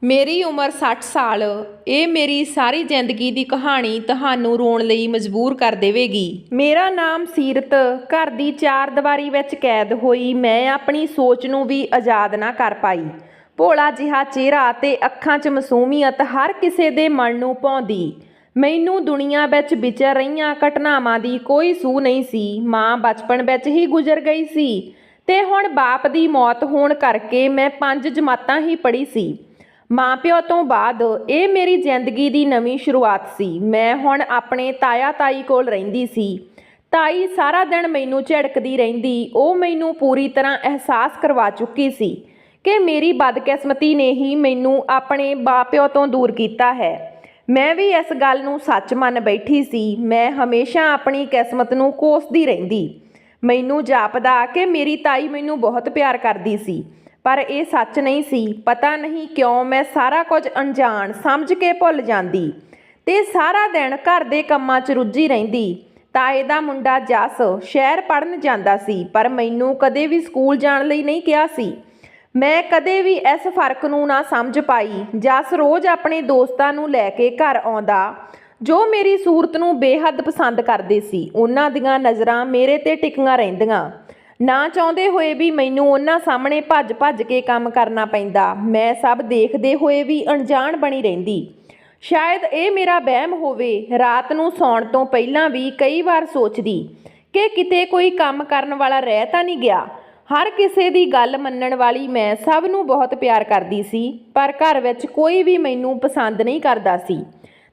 ਮੇਰੀ ਉਮਰ 60 ਸਾਲ। ਇਹ ਮੇਰੀ ਸਾਰੀ ਜ਼ਿੰਦਗੀ ਦੀ ਕਹਾਣੀ ਤੁਹਾਨੂੰ ਰੋਣ ਲਈ ਮਜਬੂਰ ਕਰ ਦੇਵੇਗੀ। ਮੇਰਾ ਨਾਮ ਸੀਰਤ। ਘਰ ਦੀ ਚਾਰ ਦੀਵਾਰੀ ਵਿੱਚ ਕੈਦ ਹੋਈ ਮੈਂ ਆਪਣੀ ਸੋਚ ਨੂੰ ਵੀ ਆਜ਼ਾਦ ਨਾ ਕਰ ਪਾਈ। ਭੋਲਾ ਜਿਹਾ ਚਿਹਰਾ ਤੇ ਅੱਖਾਂ 'ਚ ਮਾਸੂਮੀਅਤ ਹਰ ਕਿਸੇ ਦੇ ਮਨ ਨੂੰ ਭਾਉਂਦੀ। ਮੈਨੂੰ ਦੁਨੀਆ ਵਿੱਚ ਵਿਚਰ ਰਹੀਆਂ ਘਟਨਾਵਾਂ ਦੀ ਕੋਈ ਸੂਹ ਨਹੀਂ ਸੀ। ਮਾਂ ਬਚਪਨ ਵਿੱਚ ਹੀ ਗੁਜ਼ਰ ਗਈ ਸੀ ਤੇ ਹੁਣ ਬਾਪ ਦੀ ਮੌਤ ਹੋਣ ਕਰਕੇ ਮੈਂ 5 ਜਮਾਤਾਂ ਹੀ ਪੜ੍ਹੀ ਸੀ। ਮਾਂ ਪਿਓ ਤੋਂ ਬਾਅਦ ਇਹ ਮੇਰੀ ਜ਼ਿੰਦਗੀ ਦੀ ਨਵੀਂ ਸ਼ੁਰੂਆਤ ਸੀ। ਮੈਂ ਹੁਣ ਆਪਣੇ ਤਾਇਆ ਤਾਈ ਕੋਲ ਰਹਿੰਦੀ ਸੀ। ਤਾਈ ਸਾਰਾ ਦਿਨ ਮੈਨੂੰ ਝਿੜਕਦੀ ਰਹਿੰਦੀ। ਉਹ ਮੈਨੂੰ ਪੂਰੀ ਤਰ੍ਹਾਂ ਅਹਿਸਾਸ ਕਰਵਾ ਚੁੱਕੀ ਸੀ ਕਿ ਮੇਰੀ ਬਦਕਿਸਮਤੀ ਨੇ ਹੀ ਮੈਨੂੰ ਆਪਣੇ ਮਾਂ-ਪਿਓ ਤੋਂ ਦੂਰ ਕੀਤਾ ਹੈ। ਮੈਂ ਵੀ ਇਸ ਗੱਲ ਨੂੰ ਸੱਚ ਮੰਨ ਬੈਠੀ ਸੀ। ਮੈਂ ਹਮੇਸ਼ਾ ਆਪਣੀ ਕਿਸਮਤ ਨੂੰ ਕੋਸਦੀ ਰਹਿੰਦੀ। ਮੈਨੂੰ ਜਾਪਦਾ ਕਿ ਮੇਰੀ ਤਾਈ ਮੈਨੂੰ ਬਹੁਤ ਪਿਆਰ ਕਰਦੀ ਸੀ, ਪਰ ਇਹ ਸੱਚ ਨਹੀਂ ਸੀ। ਪਤਾ ਨਹੀਂ ਕਿਉਂ ਮੈਂ ਸਾਰਾ ਕੁਝ ਅਣਜਾਣ ਸਮਝ ਕੇ ਭੁੱਲ ਜਾਂਦੀ ਤੇ ਸਾਰਾ ਦਿਨ ਘਰ ਦੇ ਕੰਮਾਂ 'ਚ ਰੁੱਝੀ ਰਹਿੰਦੀ। ਤਾਏ ਦਾ ਮੁੰਡਾ ਜਸ ਸ਼ਹਿਰ ਪੜ੍ਹਨ ਜਾਂਦਾ ਸੀ, ਪਰ ਮੈਨੂੰ ਕਦੇ ਵੀ ਸਕੂਲ ਜਾਣ ਲਈ ਨਹੀਂ ਕਿਹਾ ਸੀ। ਮੈਂ ਕਦੇ ਵੀ ਇਸ ਫਰਕ ਨੂੰ ਨਾ ਸਮਝ ਪਾਈ। ਜਸ ਰੋਜ਼ ਆਪਣੇ ਦੋਸਤਾਂ ਨੂੰ ਲੈ ਕੇ ਘਰ ਆਉਂਦਾ ਜੋ ਮੇਰੀ ਸੂਰਤ ਨੂੰ ਬੇਹੱਦ ਪਸੰਦ ਕਰਦੇ ਸੀ। ਉਹਨਾਂ ਦੀਆਂ ਨਜ਼ਰਾਂ ਮੇਰੇ ਤੇ ਟਿਕੀਆਂ ਰਹਿੰਦੀਆਂ। ਨਾ ਚਾਹੁੰਦੇ ਹੋਏ ਵੀ ਮੈਨੂੰ ਉਹਨਾਂ ਸਾਹਮਣੇ ਭੱਜ ਭੱਜ ਕੇ ਕੰਮ ਕਰਨਾ ਪੈਂਦਾ। ਮੈਂ ਸਭ ਦੇਖਦੇ ਹੋਏ ਵੀ ਅਣਜਾਣ ਬਣੀ ਰਹਿੰਦੀ। ਸ਼ਾਇਦ ਇਹ ਮੇਰਾ ਵਹਿਮ ਹੋਵੇ। ਰਾਤ ਨੂੰ ਸੌਣ ਤੋਂ ਪਹਿਲਾਂ ਵੀ ਕਈ ਵਾਰ ਸੋਚਦੀ ਕਿ ਕਿਤੇ ਕੋਈ ਕੰਮ ਕਰਨ ਵਾਲਾ ਰਹਿ ਤਾਂ ਨਹੀਂ ਗਿਆ। ਹਰ ਕਿਸੇ ਦੀ ਗੱਲ ਮੰਨਣ ਵਾਲੀ ਮੈਂ ਸਭ ਨੂੰ ਬਹੁਤ ਪਿਆਰ ਕਰਦੀ ਸੀ, ਪਰ ਘਰ ਵਿੱਚ ਕੋਈ ਵੀ ਮੈਨੂੰ ਪਸੰਦ ਨਹੀਂ ਕਰਦਾ ਸੀ।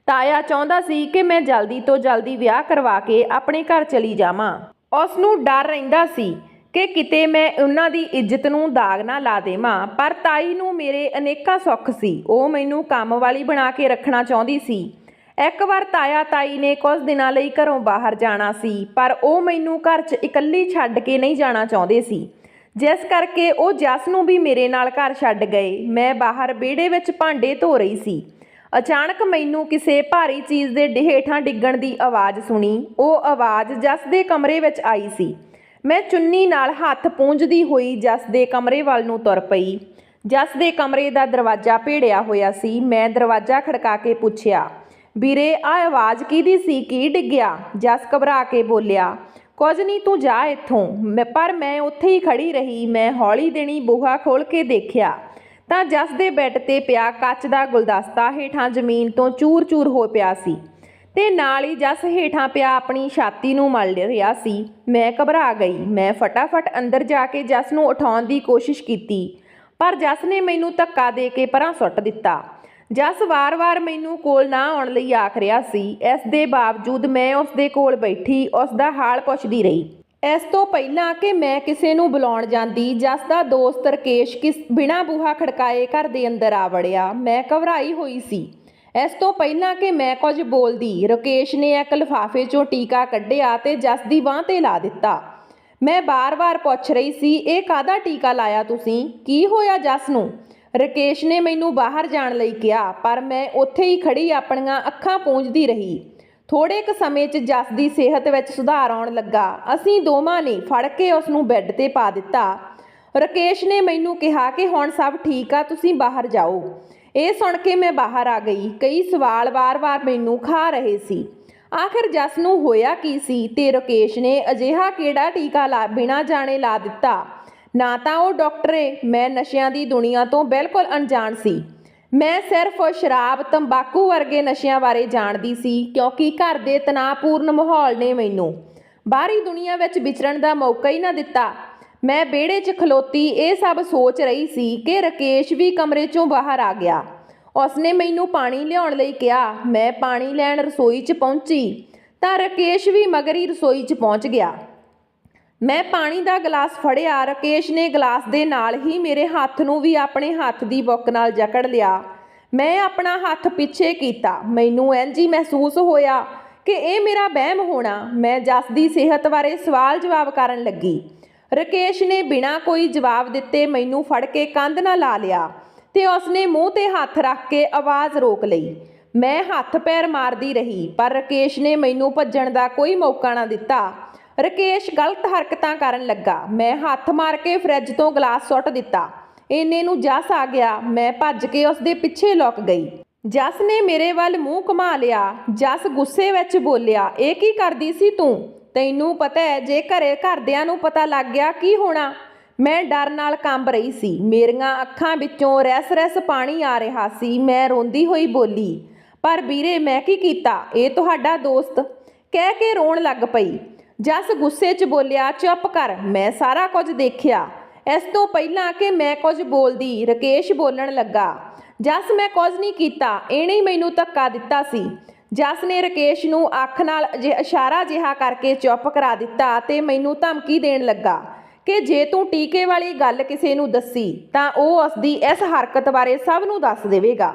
ਤਾਇਆ ਚਾਹੁੰਦਾ ਸੀ ਕਿ ਮੈਂ ਜਲਦੀ ਤੋਂ ਜਲਦੀ ਵਿਆਹ ਕਰਵਾ ਕੇ ਆਪਣੇ ਘਰ ਚਲੀ ਜਾਵਾਂ। ਉਸ ਨੂੰ ਡਰ ਰਹਿੰਦਾ ਸੀ ਕਿ ਕਿਤੇ ਮੈਂ ਉਹਨਾਂ ਦੀ ਇੱਜ਼ਤ ਨੂੰ ਦਾਗ ਨਾ ਲਾ ਦੇਵਾਂ। ਪਰ ਤਾਈ ਨੂੰ ਮੇਰੇ ਅਨੇਕਾਂ ਸੁੱਖ ਸੀ। ਉਹ ਮੈਨੂੰ ਕੰਮ ਵਾਲੀ ਬਣਾ ਕੇ ਰੱਖਣਾ ਚਾਹੁੰਦੀ ਸੀ। ਇੱਕ ਵਾਰ ਤਾਇਆ ਤਾਈ ਨੇ ਕੁਝ ਦਿਨਾਂ ਲਈ ਘਰੋਂ ਬਾਹਰ ਜਾਣਾ ਸੀ, ਪਰ ਉਹ ਮੈਨੂੰ ਘਰ 'ਚ ਇਕੱਲੀ ਛੱਡ ਕੇ ਨਹੀਂ ਜਾਣਾ ਚਾਹੁੰਦੇ ਸੀ, ਜਿਸ ਕਰਕੇ ਉਹ ਜਸ ਨੂੰ ਵੀ ਮੇਰੇ ਨਾਲ ਘਰ ਛੱਡ ਗਏ। ਮੈਂ ਬਾਹਰ ਵਿਹੜੇ ਵਿੱਚ ਭਾਂਡੇ ਧੋ ਰਹੀ ਸੀ। ਅਚਾਨਕ ਮੈਨੂੰ ਕਿਸੇ ਭਾਰੀ ਚੀਜ਼ ਦੇ ਹੇਠਾਂ ਡਿੱਗਣ ਦੀ ਆਵਾਜ਼ ਸੁਣੀ। ਉਹ ਆਵਾਜ਼ ਜਸ ਦੇ ਕਮਰੇ ਵਿੱਚ ਆਈ ਸੀ। ਮੈਂ ਚੁੰਨੀ ਨਾਲ ਹੱਥ ਪੂੰਝਦੀ ਹੋਈ ਜਸ ਦੇ ਕਮਰੇ ਵੱਲ ਨੂੰ ਤੁਰ ਪਈ। ਜਸ ਦੇ ਕਮਰੇ ਦਾ ਦਰਵਾਜ਼ਾ ਭੇੜਿਆ ਹੋਇਆ ਸੀ। ਮੈਂ ਦਰਵਾਜ਼ਾ ਖੜਕਾ ਕੇ ਪੁੱਛਿਆ, ਵੀਰੇ ਆਹ ਆਵਾਜ਼ ਕਿਹਦੀ ਸੀ? ਕੀ ਡਿੱਗਿਆ? ਜਸ ਘਬਰਾ ਕੇ ਬੋਲਿਆ, ਕੁਝ ਨਹੀਂ, ਤੂੰ ਜਾ ਇੱਥੋਂ। ਪਰ ਮੈਂ ਉੱਥੇ ਹੀ ਖੜੀ ਰਹੀ। ਮੈਂ ਹੌਲੀ ਦੇਣੀ ਬੂਹਾ ਖੋਲ੍ਹ ਕੇ ਦੇਖਿਆ ਤਾਂ ਜਸ ਦੇ ਬੈੱਡ 'ਤੇ ਪਿਆ ਕੱਚ ਦਾ ਗੁਲਦਸਤਾ ਹੇਠਾਂ ਜ਼ਮੀਨ ਤੋਂ ਚੂਰ ਚੂਰ ਹੋ ਪਿਆ ਸੀ ਤੇ ਨਾਲ ਹੀ ਜਸ ਹੇਠਾਂ ਪਿਆ ਆਪਣੀ ਛਾਤੀ ਨੂੰ ਮਲ ਰਿਹਾ ਸੀ। ਮੈਂ ਘਬਰਾ ਗਈ। ਮੈਂ ਫਟਾਫਟ ਅੰਦਰ ਜਾ ਕੇ ਜਸ ਨੂੰ ਉਠਾਉਣ ਦੀ ਕੋਸ਼ਿਸ਼ ਕੀਤੀ, ਪਰ ਜਸ ਨੇ ਮੈਨੂੰ ਧੱਕਾ ਦੇ ਕੇ ਪਰਾਂ ਸੁੱਟ ਦਿੱਤਾ। ਜਸ ਵਾਰ-ਵਾਰ ਮੈਨੂੰ ਕੋਲ ਨਾ ਆਉਣ ਲਈ ਆਖ ਰਿਹਾ ਸੀ। ਇਸ ਦੇ ਬਾਵਜੂਦ ਮੈਂ ਉਸ ਦੇ ਕੋਲ ਬੈਠੀ ਉਸ ਦਾ ਹਾਲ ਪੁੱਛਦੀ ਰਹੀ। ਇਸ ਤੋਂ ਪਹਿਲਾਂ ਕਿ ਮੈਂ ਕਿਸੇ ਨੂੰ ਬੁਲਾਉਣ ਜਾਂਦੀ, ਜਸ ਦਾ ਦੋਸਤ ਰਕੇਸ਼ ਬਿਨਾਂ ਬੂਹਾ ਖੜਕਾਏ ਘਰ ਦੇ ਅੰਦਰ ਆ ਵੜਿਆ। ਮੈਂ ਘਬਰਾਈ ਹੋਈ ਸੀ। ਇਸ ਤੋਂ ਪਹਿਲਾਂ ਕਿ ਮੈਂ ਕੁਝ ਬੋਲਦੀ, ਰਕੇਸ਼ ਨੇ ਇੱਕ ਲਿਫਾਫੇ 'ਚੋਂ ਟੀਕਾ ਕੱਢਿਆ ਤੇ ਜਸ ਦੀ ਬਾਂਹ 'ਤੇ ਲਾ ਦਿੱਤਾ। ਮੈਂ ਬਾਰ-ਬਾਰ ਪੁੱਛ ਰਹੀ ਸੀ, ਇਹ ਕਾਹਦਾ ਟੀਕਾ ਲਾਇਆ ਤੁਸੀਂ? ਕੀ ਹੋਇਆ ਜਸ ਨੂੰ? ਰਕੇਸ਼ ਨੇ ਮੈਨੂੰ ਬਾਹਰ ਜਾਣ ਲਈ ਕਿਹਾ, ਪਰ ਮੈਂ ਉੱਥੇ ਹੀ ਖੜੀ ਆਪਣੀਆਂ ਅੱਖਾਂ ਪੂੰਝਦੀ ਰਹੀ। ਥੋੜ੍ਹੇ ਕੁ ਸਮੇਂ 'ਚ ਜਸ ਦੀ ਸਿਹਤ ਵਿੱਚ ਸੁਧਾਰ ਆਉਣ ਲੱਗਾ। ਅਸੀਂ ਦੋਵਾਂ ਨੇ ਫੜ ਕੇ ਉਸ ਨੂੰ ਬੈੱਡ 'ਤੇ ਪਾ ਦਿੱਤਾ। ਰਕੇਸ਼ ਨੇ ਮੈਨੂੰ ਕਿਹਾ ਕਿ ਹੁਣ ਸਭ ਠੀਕ ਆ, ਤੁਸੀਂ ਬਾਹਰ ਜਾਓ। ਇਹ ਸੁਣ ਕੇ ਮੈਂ ਬਾਹਰ ਆ ਗਈ। ਕਈ ਸਵਾਲ ਵਾਰ-ਵਾਰ ਮੈਨੂੰ ਖਾ ਰਹੇ ਸੀ। ਆਖਿਰ ਜਸ ਨੂੰ ਹੋਇਆ ਕੀ ਸੀ ਤੇ ਰਕੇਸ਼ ਨੇ ਅਜਿਹਾ ਕਿਹੜਾ ਟੀਕਾ ਬਿਨਾਂ ਜਾਣੇ ਲਾ ਦਿੱਤਾ? ਨਾ ਤਾਂ ਉਹ ਡਾਕਟਰ ਏ। ਮੈਂ ਨਸ਼ਿਆਂ ਦੀ ਦੁਨੀਆ ਤੋਂ ਬਿਲਕੁਲ ਅਣਜਾਣ ਸੀ। ਮੈਂ ਸਿਰਫ ਸ਼ਰਾਬ, ਤੰਬਾਕੂ ਵਰਗੇ ਨਸ਼ਿਆਂ ਬਾਰੇ ਜਾਣਦੀ ਸੀ, ਕਿਉਂਕਿ ਘਰ ਦੇ ਤਣਾਅਪੂਰਨ ਮਾਹੌਲ ਨੇ ਮੈਨੂੰ ਬਾਹਰੀ ਦੁਨੀਆ ਵਿੱਚ ਵਿਚਰਨ ਦਾ ਮੌਕਾ ਹੀ ਨਾ ਦਿੱਤਾ। ਮੈਂ ਵਿਹੜੇ 'ਚ ਖਲੋਤੀ ਇਹ ਸਭ ਸੋਚ ਰਹੀ ਸੀ ਕਿ ਰਕੇਸ਼ ਵੀ ਕਮਰੇ 'ਚੋਂ ਬਾਹਰ ਆ ਗਿਆ। ਉਸਨੇ ਮੈਨੂੰ ਪਾਣੀ ਲਿਆਉਣ ਲਈ ਕਿਹਾ। ਮੈਂ ਪਾਣੀ ਲੈਣ ਰਸੋਈ 'ਚ ਪਹੁੰਚੀ ਤਾਂ ਰਕੇਸ਼ ਵੀ ਮਗਰੀ ਰਸੋਈ 'ਚ ਪਹੁੰਚ ਗਿਆ। ਮੈਂ ਪਾਣੀ ਦਾ ਗਲਾਸ ਫੜਿਆ। ਰਕੇਸ਼ ਨੇ ਗਲਾਸ ਦੇ ਨਾਲ ਹੀ ਮੇਰੇ ਹੱਥ ਨੂੰ ਵੀ ਆਪਣੇ ਹੱਥ ਦੀ ਬੁੱਕ ਨਾਲ ਜਕੜ ਲਿਆ। ਮੈਂ ਆਪਣਾ ਹੱਥ ਪਿੱਛੇ ਕੀਤਾ। ਮੈਨੂੰ ਇੰਝ ਹੀ ਮਹਿਸੂਸ ਹੋਇਆ ਕਿ ਇਹ ਮੇਰਾ ਵਹਿਮ ਹੋਣਾ। ਮੈਂ ਜਸ ਦੀ ਸਿਹਤ ਬਾਰੇ ਸਵਾਲ ਜਵਾਬ ਕਰਨ ਲੱਗੀ। ਰਕੇਸ਼ ਨੇ ਬਿਨਾਂ ਕੋਈ ਜਵਾਬ ਦਿੱਤੇ ਮੈਨੂੰ ਫੜ ਕੇ ਕੰਧ ਨਾਲ ਲਾ ਲਿਆ ਤੇ ਉਸਨੇ ਮੂੰਹ 'ਤੇ ਹੱਥ ਰੱਖ ਕੇ ਆਵਾਜ਼ ਰੋਕ ਲਈ। ਮੈਂ ਹੱਥ ਪੈਰ ਮਾਰਦੀ ਰਹੀ, ਪਰ ਰਕੇਸ਼ ਨੇ ਮੈਨੂੰ ਭੱਜਣ ਦਾ ਕੋਈ ਮੌਕਾ ਨਾ ਦਿੱਤਾ। ਰਕੇਸ਼ ਗਲਤ ਹਰਕਤਾਂ ਕਰਨ ਲੱਗਾ। ਮੈਂ ਹੱਥ ਮਾਰ ਕੇ ਫਰਿੱਜ ਤੋਂ ਗਲਾਸ ਸੁੱਟ ਦਿੱਤਾ। ਇੰਨੇ ਨੂੰ ਜਸ ਆ ਗਿਆ। ਮੈਂ ਭੱਜ ਕੇ ਉਸਦੇ ਪਿੱਛੇ ਲੁਕ ਗਈ। ਜਸ ਨੇ ਮੇਰੇ ਵੱਲ ਮੂੰਹ ਘੁਮਾ ਲਿਆ। ਜਸ ਗੁੱਸੇ ਵਿੱਚ ਬੋਲਿਆ, ਇਹ ਕੀ ਕਰਦੀ ਸੀ ਤੂੰ? ਤੈਨੂੰ ਪਤਾ ਹੈ ਜੇ ਘਰਦਿਆਂ ਨੂੰ ਪਤਾ ਲੱਗ ਗਿਆ ਕੀ ਹੋਣਾ? ਮੈਂ ਡਰ ਨਾਲ ਕੰਬ ਰਹੀ ਸੀ। ਮੇਰੀਆਂ ਅੱਖਾਂ ਵਿੱਚੋਂ ਰੈਸ ਪਾਣੀ ਆ ਰਿਹਾ ਸੀ। ਮੈਂ ਰੋਂਦੀ ਹੋਈ ਬੋਲੀ, ਪਰ ਵੀਰੇ ਮੈਂ ਕੀ ਕੀਤਾ? ਇਹ ਤੁਹਾਡਾ ਦੋਸਤ, ਕਹਿ ਕੇ ਰੋਣ ਲੱਗ ਪਈ। ਜਸ ਗੁੱਸੇ 'ਚ ਬੋਲਿਆ, ਚੁੱਪ ਕਰ, ਮੈਂ ਸਾਰਾ ਕੁਝ ਦੇਖਿਆ। ਇਸ ਤੋਂ ਪਹਿਲਾਂ ਕਿ ਮੈਂ ਕੁਝ ਬੋਲਦੀ, ਰਾਕੇਸ਼ ਬੋਲਣ ਲੱਗਾ। ਜਸ ਮੈਂ ਕੁਝ ਨਹੀਂ ਕੀਤਾ, ਇਹਨੇ ਹੀ ਮੈਨੂੰ ਧੱਕਾ ਦਿੱਤਾ ਸੀ। ਜਸ ਨੇ ਰਾਕੇਸ਼ ਨੂੰ ਅੱਖ ਨਾਲ ਇਸ਼ਾਰਾ ਜਿਹਾ ਕਰਕੇ ਚੁੱਪ ਕਰਾ ਦਿੱਤਾ ਤੇ ਮੈਨੂੰ ਧਮਕੀ ਦੇਣ ਲੱਗਾ ਕਿ ਜੇ ਤੂੰ ਟੀਕੇ ਵਾਲੀ ਗੱਲ ਕਿਸੇ ਨੂੰ ਦੱਸੀ ਤਾਂ ਉਹ ਉਸਦੀ ਇਸ ਹਰਕਤ ਬਾਰੇ ਸਭ ਨੂੰ ਦੱਸ ਦੇਵੇਗਾ।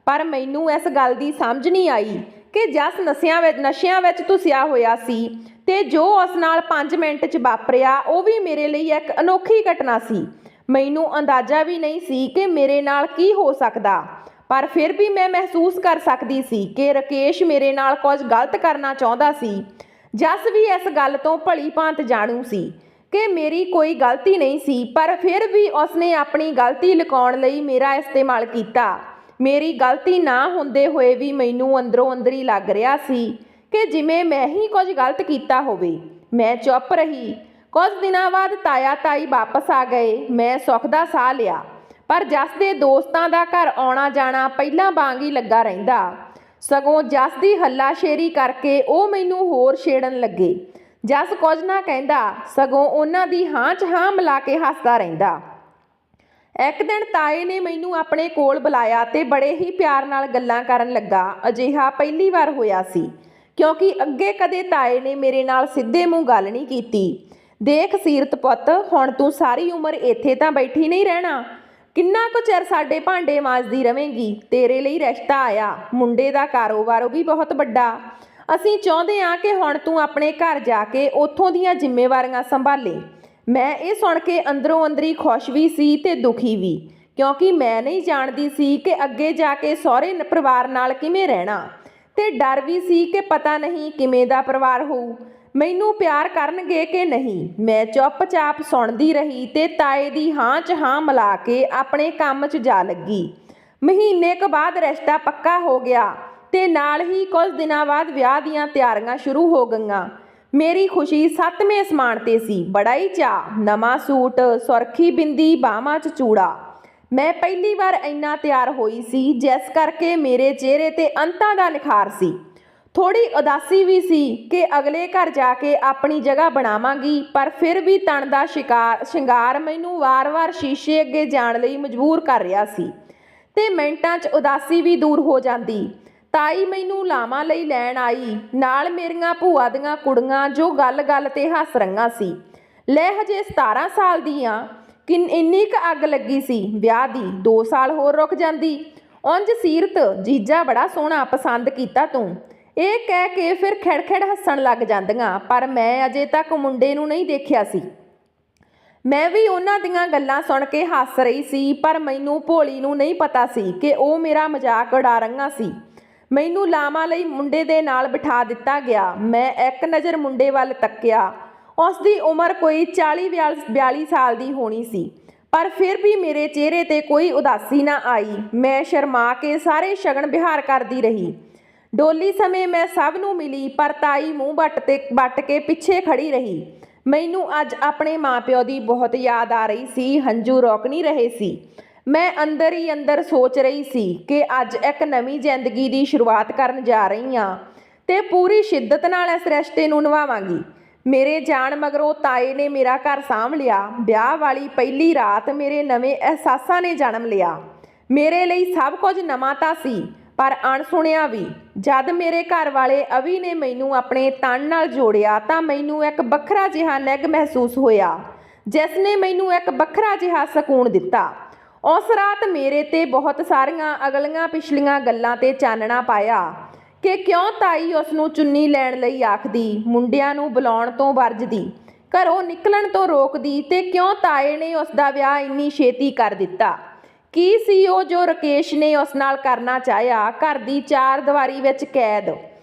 ਪਰ ਮੈਨੂੰ ਇਸ ਗੱਲ ਦੀ ਸਮਝ ਨਹੀਂ ਆਈ ਕਿ ਜਸ ਨਸ਼ਿਆਂ ਵਿੱਚ ਧੁੱਸਿਆ ਹੋਇਆ ਸੀ ਤੇ ਜੋ ਉਸ ਨਾਲ 5 ਮਿੰਟ 'ਚ ਵਾਪਰਿਆ ਉਹ ਵੀ ਮੇਰੇ ਲਈ ਇੱਕ ਅਨੋਖੀ ਘਟਨਾ ਸੀ। ਮੈਨੂੰ ਅੰਦਾਜ਼ਾ ਵੀ ਨਹੀਂ ਸੀ ਕਿ ਮੇਰੇ ਨਾਲ ਕੀ ਹੋ ਸਕਦਾ, ਪਰ ਫਿਰ ਵੀ ਮੈਂ ਮਹਿਸੂਸ ਕਰ ਸਕਦੀ ਸੀ ਕਿ ਰਾਕੇਸ਼ ਮੇਰੇ ਨਾਲ ਕੁਝ ਗਲਤ ਕਰਨਾ ਚਾਹੁੰਦਾ ਸੀ। ਜਸ ਵੀ ਇਸ ਗੱਲ ਤੋਂ ਭਲੀ ਭਾਂਤ ਜਾਣੂ ਸੀ ਕਿ ਮੇਰੀ ਕੋਈ ਗਲਤੀ ਨਹੀਂ ਸੀ, ਪਰ ਫਿਰ ਵੀ ਉਸਨੇ ਆਪਣੀ ਗਲਤੀ ਲੁਕਾਉਣ ਲਈ ਮੇਰਾ ਇਸਤੇਮਾਲ ਕੀਤਾ। ਮੇਰੀ ਗਲਤੀ ਨਾ ਹੁੰਦੇ ਹੋਏ ਵੀ ਮੈਨੂੰ ਅੰਦਰੋਂ ਅੰਦਰੀ ਲੱਗ ਰਿਹਾ ਸੀ ਕਿ ਜਿਵੇਂ ਮੈਂ ਹੀ ਕੁਝ ਗਲਤ ਕੀਤਾ ਹੋਵੇ। ਮੈਂ ਚੁੱਪ ਰਹੀ। ਕੁਝ ਦਿਨਾਂ ਬਾਅਦ ਤਾਇਆ ਤਾਈ ਵਾਪਸ ਆ ਗਏ। ਮੈਂ ਸੁੱਖ ਦਾ ਸਾਹ ਲਿਆ, ਪਰ ਜਸ ਦੇ ਦੋਸਤਾਂ ਦਾ ਘਰ ਆਉਣਾ ਜਾਣਾ ਪਹਿਲਾਂ ਵਾਂਗ ਹੀ ਲੱਗਾ ਰਹਿੰਦਾ। ਸਗੋਂ ਜਸ ਦੀ ਹੱਲਾਸ਼ੇਰੀ ਕਰਕੇ ਉਹ ਮੈਨੂੰ ਹੋਰ ਛੇੜਨ ਲੱਗੇ। ਜਸ ਕੁਝ ਨਾ ਕਹਿੰਦਾ, ਸਗੋਂ ਉਹਨਾਂ ਦੀ ਹਾਂ 'ਚ ਹਾਂ ਮਿਲਾ ਕੇ ਹੱਸਦਾ ਰਹਿੰਦਾ। ਇੱਕ ਦਿਨ ਤਾਏ ਨੇ ਮੈਨੂੰ ਆਪਣੇ ਕੋਲ ਬੁਲਾਇਆ ਤੇ ਬੜੇ ਹੀ ਪਿਆਰ ਨਾਲ ਗੱਲਾਂ ਕਰਨ ਲੱਗਾ। ਅਜਿਹਾ ਪਹਿਲੀ ਵਾਰ ਹੋਇਆ ਸੀ, ਕਿਉਂਕਿ ਅੱਗੇ ਕਦੇ ਤਾਏ ਨੇ ਮੇਰੇ ਨਾਲ ਸਿੱਧੇ ਮੂੰਹ ਗੱਲ ਨਹੀਂ ਕੀਤੀ। ਦੇਖ ਸੀਰਤ ਪੁੱਤ, ਹੁਣ ਤੂੰ ਸਾਰੀ ਉਮਰ ਇੱਥੇ ਤਾਂ ਬੈਠੀ ਨਹੀਂ ਰਹਿਣਾ। ਕਿੰਨਾ ਕੁ ਚਿਰ ਸਾਡੇ ਭਾਂਡੇ ਮਾਂਜਦੀ ਰਵੇਂਗੀ? ਤੇਰੇ ਲਈ ਰਿਸ਼ਤਾ ਆਇਆ, ਮੁੰਡੇ ਦਾ ਕਾਰੋਬਾਰ ਵੀ ਬਹੁਤ ਵੱਡਾ। ਅਸੀਂ ਚਾਹੁੰਦੇ ਹਾਂ ਕਿ ਹੁਣ ਤੂੰ ਆਪਣੇ ਘਰ ਜਾ ਕੇ ਉੱਥੋਂ ਦੀਆਂ ਜ਼ਿੰਮੇਵਾਰੀਆਂ ਸੰਭਾਲੇ। ਮੈਂ ਇਹ ਸੁਣ ਕੇ ਅੰਦਰੋਂ ਅੰਦਰੀ ਖੁਸ਼ ਵੀ ਸੀ ਤੇ ਦੁਖੀ ਵੀ, ਕਿਉਂਕਿ ਮੈਂ ਨਹੀਂ ਜਾਣਦੀ ਸੀ ਕਿ ਅੱਗੇ ਜਾ ਕੇ ਸਹੁਰੇ ਪਰਿਵਾਰ ਨਾਲ ਕਿਵੇਂ ਰਹਿਣਾ, ਤੇ ਡਰ ਵੀ ਸੀ ਕਿ ਪਤਾ ਨਹੀਂ ਕਿਵੇਂ ਦਾ ਪਰਿਵਾਰ ਹੋਊ, ਮੈਨੂੰ ਪਿਆਰ ਕਰਨਗੇ ਕਿ ਨਹੀਂ। ਮੈਂ ਚੁੱਪਚਾਪ ਸੁਣਦੀ ਰਹੀ ਤੇ ਤਾਏ ਦੀ ਹਾਂ 'ਚ ਹਾਂ ਮਿਲਾ ਕੇ ਆਪਣੇ ਕੰਮ 'ਚ ਜਾ ਲੱਗੀ। ਮਹੀਨੇ ਕੁ ਬਾਅਦ ਰਿਸ਼ਤਾ ਪੱਕਾ ਹੋ ਗਿਆ ਤੇ ਨਾਲ ਹੀ ਕੁਝ ਦਿਨਾਂ ਬਾਅਦ ਵਿਆਹ ਦੀਆਂ ਤਿਆਰੀਆਂ ਸ਼ੁਰੂ ਹੋ ਗਈਆਂ। ਮੇਰੀ ਖੁਸ਼ੀ 7ਵੇਂ ਅਸਮਾਨ ਤੇ ਸੀ। ਬੜਾ ਹੀ ਚਾਅ, ਨਵਾਂ ਸੂਟ, ਸੁਰਖੀ ਬਿੰਦੀ, ਬਾਹਾਂ 'ਚ ਚੂੜਾ। ਮੈਂ ਪਹਿਲੀ ਵਾਰ ਇੰਨਾ ਤਿਆਰ ਹੋਈ ਸੀ, ਜਿਸ ਕਰਕੇ ਮੇਰੇ ਚਿਹਰੇ ਤੇ ਅੰਤਾਂ ਦਾ ਨਿਖਾਰ ਸੀ। ਥੋੜੀ ਉਦਾਸੀ ਵੀ ਸੀ ਕਿ ਅਗਲੇ ਘਰ ਜਾ ਕੇ ਆਪਣੀ ਜਗ੍ਹਾ ਬਣਾਵਾਂਗੀ, ਪਰ ਫਿਰ ਵੀ ਤਣ ਦਾ ਸ਼ਿੰਗਾਰ ਮੈਨੂੰ ਵਾਰ-ਵਾਰ ਸ਼ੀਸ਼ੇ ਅੱਗੇ ਜਾਣ ਲਈ ਮਜਬੂਰ ਕਰ ਰਿਹਾ ਸੀ ਤੇ ਮਿੰਟਾਂ 'ਚ ਉਦਾਸੀ ਵੀ ਦੂਰ ਹੋ ਜਾਂਦੀ। ਤਾਈ ਮੈਨੂੰ ਲਾਵਾਂ ਲਈ ਲੈਣ ਆਈ, ਨਾਲ ਮੇਰੀਆਂ ਭੂਆ ਦੀਆਂ ਕੁੜੀਆਂ ਜੋ ਗੱਲ-ਗੱਲ ਤੇ ਹੱਸ ਰਹੀਆਂ ਸੀ। ਲੈ ਹਜੇ 17 ਸਾਲ ਦੀ ਆਂ, ਇੰਨੀ ਕੁ ਅੱਗ ਲੱਗੀ ਸੀ ਵਿਆਹ ਦੀ, 2 ਸਾਲ ਹੋਰ ਰੁਕ ਜਾਂਦੀ। ਉਂਝ ਸੀਰਤ, ਜੀਜਾ ਬੜਾ ਸੋਹਣਾ, ਪਸੰਦ ਕੀਤਾ ਤੂੰ, ਇਹ ਕਹਿ ਕੇ ਫਿਰ ਖਿੜ-ਖਿੜ ਹੱਸਣ ਲੱਗ ਜਾਂਦੀਆਂ। ਪਰ ਮੈਂ ਅਜੇ ਤੱਕ ਮੁੰਡੇ ਨੂੰ ਨਹੀਂ ਦੇਖਿਆ ਸੀ। ਮੈਂ ਵੀ ਉਹਨਾਂ ਦੀਆਂ ਗੱਲਾਂ ਸੁਣ ਕੇ ਹੱਸ ਰਹੀ ਸੀ, ਪਰ ਮੈਨੂੰ ਭੋਲੀ ਨੂੰ ਨਹੀਂ ਪਤਾ ਸੀ ਕਿ ਉਹ ਮੇਰਾ ਮਜ਼ਾਕ ਉਡਾ ਰਹੀਆਂ ਸੀ। ਮੈਨੂੰ ਲਾਵਾਂ ਲਈ ਮੁੰਡੇ ਦੇ ਨਾਲ ਬਿਠਾ ਦਿੱਤਾ ਗਿਆ। ਮੈਂ ਇੱਕ ਨਜ਼ਰ ਮੁੰਡੇ ਵੱਲ ਤੱਕਿਆ। ਉਸ ਦੀ ਉਮਰ ਕੋਈ 40-42 ਸਾਲ ਦੀ ਹੋਣੀ ਸੀ, ਪਰ ਫਿਰ ਵੀ ਮੇਰੇ ਚਿਹਰੇ ਤੇ ਕੋਈ ਉਦਾਸੀ ਨਾ ਆਈ। ਮੈਂ ਸ਼ਰਮਾ ਕੇ ਸਾਰੇ ਸ਼ਗਨ ਵਿਹਾਰ ਕਰਦੀ ਰਹੀ। ਡੋਲੀ ਸਮੇਂ ਮੈਂ ਸਭ ਨੂੰ ਮਿਲੀ, ਪਰ ਤਾਈ ਮੂੰਹ ਵੱਟ ਕੇ ਪਿੱਛੇ ਖੜੀ ਰਹੀ। ਮੈਨੂੰ ਅੱਜ ਆਪਣੇ ਮਾਂ-ਪਿਓ ਦੀ ਬਹੁਤ ਯਾਦ ਆ ਰਹੀ ਸੀ। ਹੰਝੂ ਰੁਕ ਨਹੀਂ ਰਹੇ ਸੀ। ਮੈਂ ਅੰਦਰ ਹੀ ਅੰਦਰ ਸੋਚ ਰਹੀ ਸੀ ਕਿ ਅੱਜ ਇੱਕ ਨਵੀਂ ਜ਼ਿੰਦਗੀ ਦੀ ਸ਼ੁਰੂਆਤ ਕਰਨ ਜਾ ਰਹੀ ਹਾਂ ਤੇ ਪੂਰੀ ਸ਼ਿੱਦਤ ਨਾਲ ਇਸ ਰਿਸ਼ਤੇ ਨੂੰ ਨਿਭਾਵਾਂਗੀ। ਮੇਰੇ ਜਾਣ ਮਗਰੋਂ ਤਾਏ ਨੇ ਮੇਰਾ ਘਰ ਸਾਂਭ ਲਿਆ। ਵਿਆਹ ਵਾਲੀ ਪਹਿਲੀ ਰਾਤ ਮੇਰੇ ਨਵੇਂ ਅਹਿਸਾਸਾਂ ਨੇ ਜਨਮ ਲਿਆ। ਮੇਰੇ ਲਈ ਸਭ ਕੁਝ ਨਵਾਂ ਤਾਂ ਸੀ, ਪਰ ਅਣਸੁਣਿਆ ਵੀ। ਜਦ ਮੇਰੇ ਘਰ ਵਾਲੇ ਅਵੀ ਨੇ ਮੈਨੂੰ ਆਪਣੇ ਤਨ ਨਾਲ ਜੋੜਿਆ ਤਾਂ ਮੈਨੂੰ ਇੱਕ ਵੱਖਰਾ ਜਿਹਾ ਨਿੱਘ ਮਹਿਸੂਸ ਹੋਇਆ, ਜਿਸ ਨੇ ਮੈਨੂੰ ਇੱਕ ਵੱਖਰਾ ਜਿਹਾ ਸਕੂਨ ਦਿੱਤਾ। ਉਸ ਰਾਤ ਮੇਰੇ ਤੇ ਬਹੁਤ ਸਾਰੀਆਂ ਅਗਲੀਆਂ ਪਿਛਲੀਆਂ ਗੱਲਾਂ ਤੇ ਚਾਨਣਾ ਪਾਇਆ ਕਿ ਕਿਉਂ ਤਾਈ ਉਸ ਨੂੰ ਚੁੰਨੀ ਲੈਣ ਲਈ ਆਖਦੀ, ਮੁੰਡਿਆਂ ਨੂੰ ਬੁਲਾਉਣ ਤੋਂ ਵਰਜਦੀ, ਘਰੋਂ ਨਿਕਲਣ ਤੋਂ ਰੋਕਦੀ, ਤੇ ਕਿਉਂ ਤਾਏ ਨੇ ਉਸ ਦਾ ਵਿਆਹ ਇੰਨੀ ਛੇਤੀ ਕਰ ਦਿੱਤਾ। ਕੀ ਸੀ ਉਹ ਜੋ ਰਾਕੇਸ਼ ਨੇ ਉਸ ਨਾਲ ਕਰਨਾ ਚਾਹਿਆ? ਘਰ ਦੀ 4 ਦੀਵਾਰੀ ਵਿੱਚ ਕੈਦ।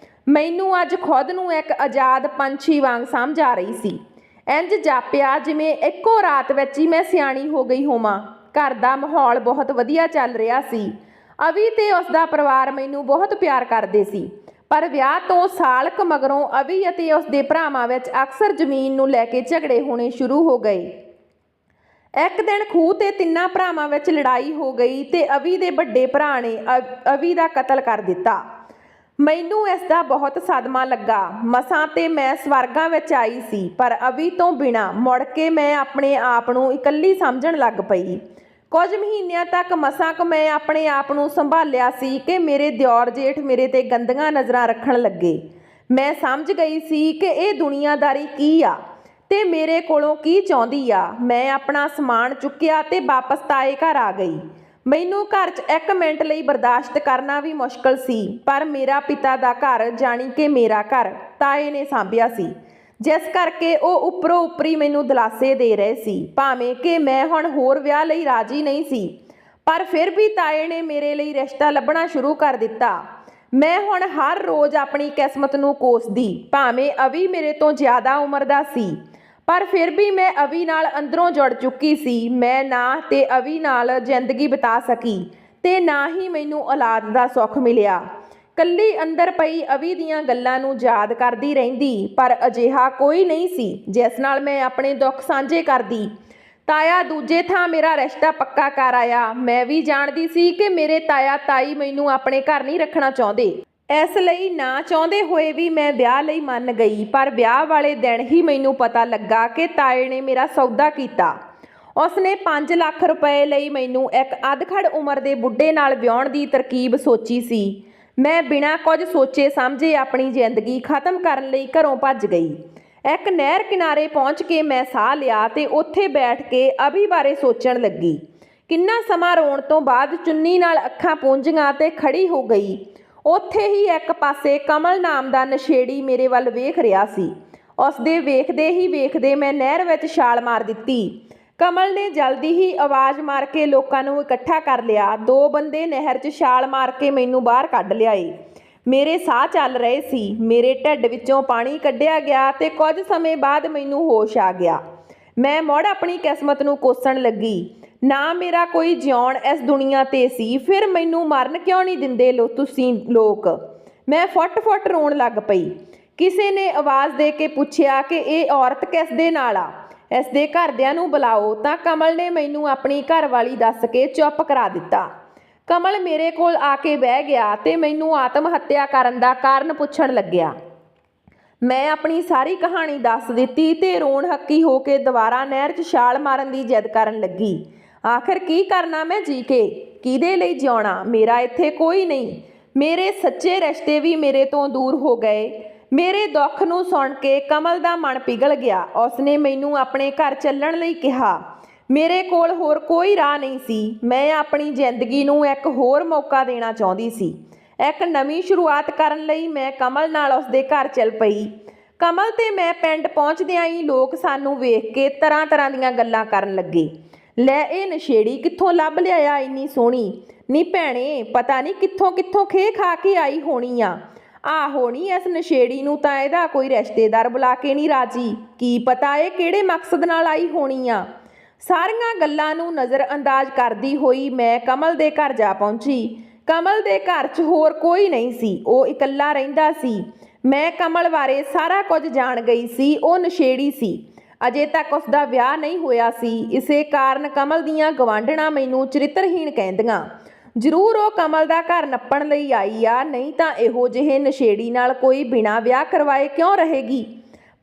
ਮੈਨੂੰ ਅੱਜ ਖੁਦ ਨੂੰ ਇੱਕ ਆਜ਼ਾਦ ਪੰਛੀ ਵਾਂਗ ਸਮਝ ਆ ਰਹੀ ਸੀ। ਇੰਝ ਜਾਪਿਆ ਜਿਵੇਂ ਇੱਕੋ ਰਾਤ ਵਿੱਚ ਹੀ ਮੈਂ ਸਿਆਣੀ ਹੋ ਗਈ ਹੋਵਾਂ। ਘਰ ਦਾ ਮਾਹੌਲ ਬਹੁਤ ਵਧੀਆ ਚੱਲ ਰਿਹਾ ਸੀ। ਅਵੀ ਤੇ ਉਸਦਾ ਪਰਿਵਾਰ ਮੈਨੂੰ ਬਹੁਤ ਪਿਆਰ ਕਰਦੇ ਸੀ। ਪਰ ਵਿਆਹ ਤੋਂ ਸਾਲ ਕੁ ਮਗਰੋਂ ਅਵੀ ਅਤੇ ਉਸਦੇ ਭਰਾਵਾਂ ਵਿੱਚ ਅਕਸਰ ਜ਼ਮੀਨ ਨੂੰ ਲੈ ਕੇ ਝਗੜੇ ਹੋਣੇ ਸ਼ੁਰੂ ਹੋ ਗਏ। ਇੱਕ ਦਿਨ ਖੂਹ ਤੇ ਤਿੰਨਾਂ ਭਰਾਵਾਂ ਵਿੱਚ ਲੜਾਈ ਹੋ ਗਈ ਤੇ ਅਵੀ ਦੇ ਵੱਡੇ ਭਰਾ ਨੇ ਅਵੀ ਦਾ ਕਤਲ ਕਰ ਦਿੱਤਾ। ਮੈਨੂੰ ਇਸ ਦਾ ਬਹੁਤ ਸਦਮਾ ਲੱਗਾ। ਮਸਾਂ ਤੇ ਮੈਂ ਸਵਰਗਾਂ ਵਿੱਚ ਆਈ ਸੀ, ਪਰ ਅਵੀ ਤੋਂ ਬਿਨਾਂ ਮੁੜ ਕੇ ਮੈਂ ਆਪਣੇ ਆਪ ਨੂੰ ਇਕੱਲੀ ਸਮਝਣ ਲੱਗ ਪਈ। ਕੁਝ ਮਹੀਨਿਆਂ ਤੱਕ ਮਸਾਂ ਕੁ ਮੈਂ ਆਪਣੇ ਆਪ ਨੂੰ ਸੰਭਾਲਿਆ ਸੀ ਕਿ ਮੇਰੇ ਦਿਓਰ ਜੇਠ ਮੇਰੇ ਤੇ ਗੰਦੀਆਂ ਨਜ਼ਰਾਂ ਰੱਖਣ ਲੱਗੇ। ਮੈਂ ਸਮਝ ਗਈ ਸੀ ਕਿ ਇਹ ਦੁਨੀਆਦਾਰੀ ਕੀ ਆ ਤੇ ਮੇਰੇ ਕੋਲੋਂ ਕੀ ਚਾਹੁੰਦੀ ਆ। ਮੈਂ ਆਪਣਾ ਸਮਾਨ ਚੁੱਕਿਆ ਤੇ ਵਾਪਸ ਤਾਏ ਘਰ ਆ ਗਈ। ਮੈਨੂੰ ਘਰ 'ਚ 1 ਮਿੰਟ ਲਈ ਬਰਦਾਸ਼ਤ ਕਰਨਾ ਵੀ ਮੁਸ਼ਕਲ ਸੀ, ਪਰ ਮੇਰਾ ਪਿਤਾ ਦਾ ਘਰ ਜਾਣੀ ਕਿ ਮੇਰਾ ਘਰ ਤਾਏ ਨੇ ਸਾਂਭਿਆ ਸੀ, ਜਿਸ ਕਰਕੇ ਉਹ ਉੱਪਰੋਂ ਉੱਪਰੀ ਮੈਨੂੰ ਦਿਲਾਸੇ ਦੇ ਰਹੇ ਸੀ। ਭਾਵੇਂ ਕਿ ਮੈਂ ਹੁਣ ਹੋਰ ਵਿਆਹ ਲਈ ਰਾਜੀ ਨਹੀਂ ਸੀ, ਪਰ ਫਿਰ ਵੀ ਤਾਏ ਨੇ ਮੇਰੇ ਲਈ ਰਿਸ਼ਤਾ ਲੱਭਣਾ ਸ਼ੁਰੂ ਕਰ ਦਿੱਤਾ। ਮੈਂ ਹੁਣ ਹਰ ਰੋਜ਼ ਆਪਣੀ ਕਿਸਮਤ ਨੂੰ ਕੋਸਦੀ। ਭਾਵੇਂ ਅਵੀ ਮੇਰੇ ਤੋਂ ਜ਼ਿਆਦਾ ਉਮਰ ਦਾ ਸੀ, ਪਰ ਫਿਰ ਵੀ ਮੈਂ ਅਵੀ ਨਾਲ ਅੰਦਰੋਂ ਜੁੜ ਚੁੱਕੀ ਸੀ। ਮੈਂ ਨਾ ਤੇ ਅਵੀ ਨਾਲ ਜ਼ਿੰਦਗੀ ਬਿਤਾ ਸਕੀ ਤੇ ਨਾ ਹੀ ਮੈਨੂੰ ਔਲਾਦ ਦਾ ਸੁੱਖ ਮਿਲਿਆ। ਕੱਲੀ ਅੰਦਰ ਪਈ ਅਵੀ ਦੀਆਂ ਗੱਲਾਂ ਨੂੰ ਯਾਦ ਕਰਦੀ ਰਹਿੰਦੀ, ਪਰ ਅਜਿਹਾ ਕੋਈ ਨਹੀਂ ਸੀ ਜਿਸ ਨਾਲ ਮੈਂ ਆਪਣੇ ਦੁੱਖ ਸਾਂਝੇ ਕਰਦੀ। ਤਾਇਆ ਦੂਜੇ ਥਾਂ ਮੇਰਾ ਰਿਸ਼ਤਾ ਪੱਕਾ ਕਰ ਆਇਆ। ਮੈਂ ਵੀ ਜਾਣਦੀ ਸੀ ਕਿ ਮੇਰੇ ਤਾਇਆ ਤਾਈ ਮੈਨੂੰ ਆਪਣੇ ਘਰ ਨਹੀਂ ਰੱਖਣਾ ਚਾਹੁੰਦੇ, ਇਸ ਲਈ ਨਾ ਚਾਹੁੰਦੇ ਹੋਏ ਵੀ ਮੈਂ ਵਿਆਹ ਲਈ ਮੰਨ ਗਈ। ਪਰ ਵਿਆਹ ਵਾਲੇ ਦਿਨ ਹੀ ਮੈਨੂੰ ਪਤਾ ਲੱਗਾ ਕਿ ਤਾਏ ਨੇ ਮੇਰਾ ਸੌਦਾ ਕੀਤਾ। ਉਸਨੇ 5 ਲੱਖ ਰੁਪਏ ਲਈ ਮੈਨੂੰ ਇੱਕ ਅਧਖੜ ਉਮਰ ਦੇ ਬੁੱਢੇ ਨਾਲ ਵਿਆਹੁਣ ਦੀ ਤਰਕੀਬ ਸੋਚੀ ਸੀ। ਮੈਂ ਬਿਨਾਂ ਕੁਝ ਸੋਚੇ ਸਮਝੇ ਆਪਣੀ ਜ਼ਿੰਦਗੀ ਖਤਮ ਕਰਨ ਲਈ ਘਰੋਂ ਭੱਜ ਗਈ। ਇੱਕ ਨਹਿਰ ਕਿਨਾਰੇ ਪਹੁੰਚ ਕੇ ਮੈਂ ਸਾਹ ਲਿਆ ਤੇ ਉੱਥੇ ਬੈਠ ਕੇ ਅਵੀ ਬਾਰੇ ਸੋਚਣ ਲੱਗੀ। ਕਿੰਨਾ ਸਮਾਂ ਰੋਣ ਤੋਂ ਬਾਅਦ ਚੁੰਨੀ ਨਾਲ ਅੱਖਾਂ ਪੂੰਝੀਆਂ ਤੇ ਖੜੀ ਹੋ ਗਈ। ਉੱਥੇ ਹੀ ਇੱਕ ਪਾਸੇ ਕਮਲ ਨਾਮ ਦਾ ਨਸ਼ੇੜੀ ਮੇਰੇ ਵੱਲ ਵੇਖ ਰਿਹਾ ਸੀ। ਉਸਦੇ ਵੇਖਦੇ ਹੀ ਵੇਖਦੇ ਮੈਂ ਨਹਿਰ ਵਿੱਚ ਛਾਲ ਮਾਰ ਦਿੱਤੀ। ਕਮਲ ਨੇ ਜਲਦੀ ਹੀ ਆਵਾਜ਼ ਮਾਰ ਕੇ ਲੋਕਾਂ ਨੂੰ ਇਕੱਠਾ ਕਰ ਲਿਆ। 2 ਬੰਦੇ ਨਹਿਰ 'ਚ ਛਾਲ ਮਾਰ ਕੇ ਮੈਨੂੰ ਬਾਹਰ ਕੱਢ ਲਿਆਏ। ਮੇਰੇ ਸਾਹ ਚੱਲ ਰਹੇ ਸੀ। ਮੇਰੇ ਢਿੱਡ ਵਿੱਚੋਂ ਪਾਣੀ ਕੱਢਿਆ ਗਿਆ ਤੇ ਕੁਝ ਸਮੇਂ ਬਾਅਦ ਮੈਨੂੰ ਹੋਸ਼ ਆ ਗਿਆ। ਮੈਂ ਮੁੜ ਆਪਣੀ ਕਿਸਮਤ ਨੂੰ ਕੋਸਣ ਲੱਗੀ। ਨਾ ਮੇਰਾ ਕੋਈ ਜਿਉਣ ਇਸ ਦੁਨੀਆ ਤੇ ਸੀ। ਫਿਰ ਮੈਨੂੰ ਮਰਨ ਕਿਉਂ ਨਹੀਂ ਦਿੰਦੇ ਤੁਸੀਂ ਲੋਕ। ਮੈਂ ਫੁੱਟ-ਫੁੱਟ ਰੋਣ ਲੱਗ ਪਈ। ਕਿਸੇ ਨੇ ਆਵਾਜ਼ ਦੇ ਕੇ ਪੁੱਛਿਆ ਕਿ ਇਹ ਔਰਤ ਕਿਸ ਦੇ ਨਾਲ ਆ, ਇਸ ਦੇ ਘਰਦਿਆਂ ਨੂੰ ਬੁਲਾਓ। ਤਾਂ ਕਮਲ ਨੇ ਮੈਨੂੰ ਆਪਣੀ ਘਰਵਾਲੀ ਦੱਸ ਕੇ ਚੁੱਪ ਕਰਾ ਦਿੱਤਾ। ਕਮਲ ਮੇਰੇ ਕੋਲ ਆ ਕੇ ਬਹਿ ਗਿਆ ਤੇ ਮੈਨੂੰ ਆਤਮ ਹੱਤਿਆ ਕਰਨ ਦਾ ਕਾਰਨ ਪੁੱਛਣ ਲੱਗਿਆ। ਮੈਂ ਆਪਣੀ ਸਾਰੀ ਕਹਾਣੀ ਦੱਸ ਦਿੱਤੀ ਤੇ ਰੋਣ ਹੱਕੀ ਹੋ ਕੇ ਦੁਬਾਰਾ ਨਹਿਰ 'ਚ ਛਾਲ ਮਾਰਨ ਦੀ ਜਿੱਦ ਕਰਨ ਲੱਗੀ। ਆਖਿਰ ਕੀ ਕਰਨਾ ਮੈਂ ਜੀ ਕੇ, ਕਿਹਦੇ ਲਈ ਜਿਉਣਾ? ਮੇਰਾ ਇੱਥੇ ਕੋਈ ਨਹੀਂ। ਮੇਰੇ ਸੱਚੇ ਰਿਸ਼ਤੇ ਵੀ ਮੇਰੇ ਤੋਂ ਦੂਰ ਹੋ ਗਏ। ਮੇਰੇ ਦੁੱਖ ਨੂੰ ਸੁਣ ਕੇ ਕਮਲ ਦਾ ਮਨ ਪਿਘਲ ਗਿਆ। ਉਸਨੇ ਮੈਨੂੰ ਆਪਣੇ ਘਰ ਚੱਲਣ ਲਈ ਕਿਹਾ। ਮੇਰੇ ਕੋਲ ਹੋਰ ਕੋਈ ਰਾਹ ਨਹੀਂ ਸੀ। ਮੈਂ ਆਪਣੀ ਜ਼ਿੰਦਗੀ ਨੂੰ ਇੱਕ ਹੋਰ ਮੌਕਾ ਦੇਣਾ ਚਾਹੁੰਦੀ ਸੀ। ਇੱਕ ਨਵੀਂ ਸ਼ੁਰੂਆਤ ਕਰਨ ਲਈ ਮੈਂ ਕਮਲ ਨਾਲ ਉਸਦੇ ਘਰ ਚੱਲ ਪਈ। ਕਮਲ ਤੇ ਮੈਂ ਪਿੰਡ ਪਹੁੰਚਦਿਆਂ ਹੀ ਲੋਕ ਸਾਨੂੰ ਵੇਖ ਕੇ ਤਰ੍ਹਾਂ ਦੀਆਂ ਗੱਲਾਂ ਕਰਨ ਲੱਗੇ। ਲੈ ਇਹ ਨਸ਼ੇੜੀ ਕਿੱਥੋਂ ਲੱਭ ਲਿਆਇਆ ਇੰਨੀ ਸੋਹਣੀ? ਨੀ ਭੈਣੇ, ਪਤਾ ਨਹੀਂ ਕਿੱਥੋਂ ਖੇ ਖਾ ਕੇ ਆਈ ਹੋਣੀ ਆ। ਹੋਣੀ ਇਸ ਨਸ਼ੇੜੀ ਨੂੰ ਤਾਂ ਇਹਦਾ ਕੋਈ ਰਿਸ਼ਤੇਦਾਰ ਬੁਲਾ ਕੇ ਨਹੀਂ ਰਾਜੀ। ਕੀ ਪਤਾ ਇਹ ਕਿਹੜੇ ਮਕਸਦ ਨਾਲ ਆਈ ਹੋਣੀ ਆ। ਸਾਰੀਆਂ ਗੱਲਾਂ ਨੂੰ ਨਜ਼ਰਅੰਦਾਜ਼ ਕਰਦੀ ਹੋਈ ਮੈਂ ਕਮਲ ਦੇ ਘਰ ਜਾ ਪਹੁੰਚੀ। ਕਮਲ ਦੇ ਘਰ 'ਚ ਹੋਰ ਕੋਈ ਨਹੀਂ ਸੀ। ਉਹ ਇਕੱਲਾ ਰਹਿੰਦਾ ਸੀ। ਮੈਂ ਕਮਲ ਬਾਰੇ ਸਾਰਾ ਕੁਝ ਜਾਣ ਗਈ ਸੀ। ਉਹ ਨਸ਼ੇੜੀ ਸੀ। ਅਜੇ ਤੱਕ ਉਸਦਾ ਵਿਆਹ ਨਹੀਂ ਹੋਇਆ ਸੀ। ਇਸੇ ਕਾਰਨ ਕਮਲ ਦੀਆਂ ਗਵਾਂਢਣਾਂ ਮੈਨੂੰ ਚਰਿੱਤਰਹੀਣ ਕਹਿੰਦੀਆਂ। ਜ਼ਰੂਰ ਉਹ ਕਮਲ ਦਾ ਘਰ ਨੱਪਣ ਲਈ ਆਈ ਆ, ਨਹੀਂ ਤਾਂ ਇਹੋ ਜਿਹੇ ਨਸ਼ੇੜੀ ਨਾਲ ਕੋਈ ਬਿਨਾਂ ਵਿਆਹ ਕਰਵਾਏ ਕਿਉਂ ਰਹੇਗੀ।